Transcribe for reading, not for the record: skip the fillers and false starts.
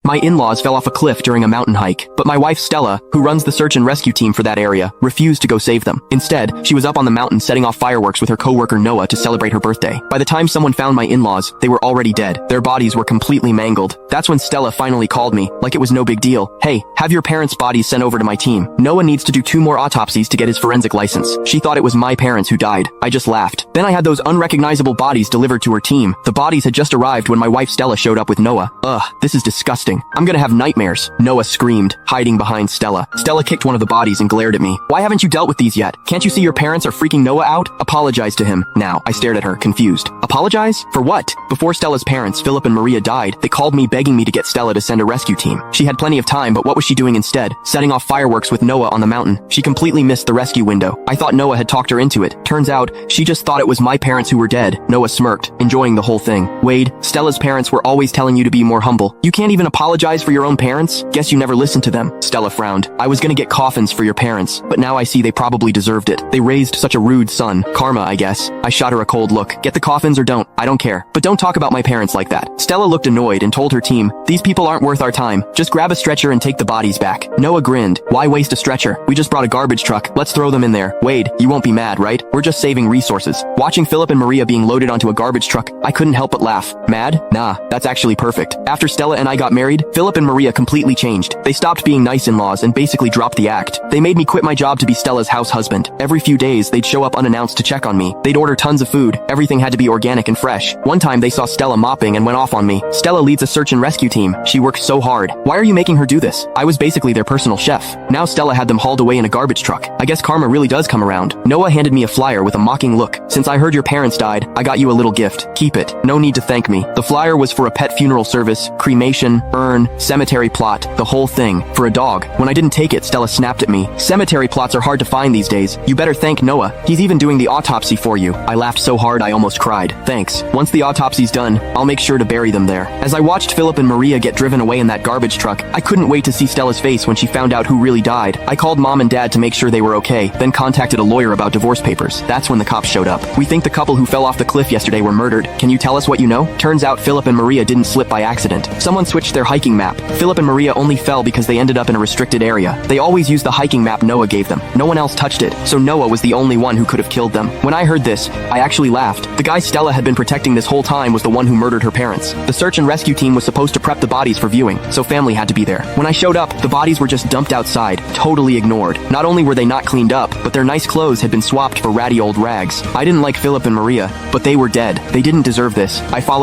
My in-laws fell off a cliff during a mountain hike, but my wife Stella, who runs the search and rescue team for that area, refused to go save them. Instead, she was up on the mountain setting off fireworks with her coworker Noah to celebrate her birthday. By the time someone found my in-laws, they were already dead. Their bodies were completely mangled. That's when Stella finally called me, like it was no big deal. Hey, have your parents' bodies sent over to my team. Noah needs to do 2 more autopsies to get his forensic license. She thought it was my parents who died. I just laughed. Then I had those unrecognizable bodies delivered to her team. The bodies had just arrived when my wife Stella showed up with Noah. Ugh, this is disgusting. I'm gonna have nightmares. Noah screamed, hiding behind Stella. Stella kicked one of the bodies and glared at me. Why haven't you dealt with these yet? Can't you see your parents are freaking Noah out? Apologize to him. Now, I stared at her, confused. Apologize? For what? Before Stella's parents, Philip and Maria, died, they called me begging me to get Stella to send a rescue team. She had plenty of time, but what was she doing instead? Setting off fireworks with Noah on the mountain. She completely missed the rescue window. I thought Noah had talked her into it. Turns out, she just thought it was my parents who were dead. Noah smirked, enjoying the whole thing. Wade, Stella's parents were always telling you to be more humble. You can't even apologize for your own parents? Guess you never listened to them. Stella frowned. I was gonna get coffins for your parents, but now I see they probably deserved it. They raised such a rude son. Karma, I guess. I shot her a cold look. Get the coffins or don't. I don't care. But don't talk about my parents like that. Stella looked annoyed and told her team, these people aren't worth our time. Just grab a stretcher and take the bodies back. Noah grinned. Why waste a stretcher? We just brought a garbage truck. Let's throw them in there. Wade, you won't be mad, right? We're just saving resources. Watching Philip and Maria being loaded onto a garbage truck, I couldn't help but laugh. Mad? Nah, that's actually perfect. After Stella and I got married, Philip and Maria completely changed. They stopped being nice in-laws and basically dropped the act. They made me quit my job to be Stella's house husband. Every few days, they'd show up unannounced to check on me. They'd order tons of food. Everything had to be organic and fresh. One time they saw Stella mopping and went off on me. Stella leads a search and rescue team. She works so hard. Why are you making her do this? I was basically their personal chef. Now Stella had them hauled away in a garbage truck. I guess karma really does come around. Noah handed me a flyer with a mocking look. Since I heard your parents died, I got you a little gift. Keep it. No need to thank me. The flyer was for a pet funeral service, cremation, urn, cemetery plot, the whole thing. For a dog. When I didn't take it, Stella snapped at me. Cemetery plots are hard to find these days. You better thank Noah. He's even doing the autopsy for you. I laughed so hard I almost cried. Thanks. Once the autopsy's done, I'll make sure to bury them there. As I watched Philip and Maria get driven away in that garbage truck, I couldn't wait to see Stella's face when she found out who really died. I called mom and dad to make sure they were okay, then contacted a lawyer about divorce papers. That's when the cops showed up. We think the couple who fell off the cliff yesterday were murdered. Can you tell us what you know? Turns out Philip and Maria didn't slip by accident. Someone switched their hiking map. Philip and Maria only fell because they ended up in a restricted area. They always used the hiking map Noah gave them. No one else touched it, so Noah was the only one who could have killed them. When I heard this, I actually laughed. The guy Stella had been protecting this whole time was the one who murdered her parents. The search and rescue team was supposed to prep the bodies for viewing, so family had to be there. When I showed up, the bodies were just dumped outside, totally ignored. Not only were they not cleaned up, but their nice clothes had been swapped for ratty old rags. I didn't like Philip and Maria, but they were dead. They didn't deserve this. I followed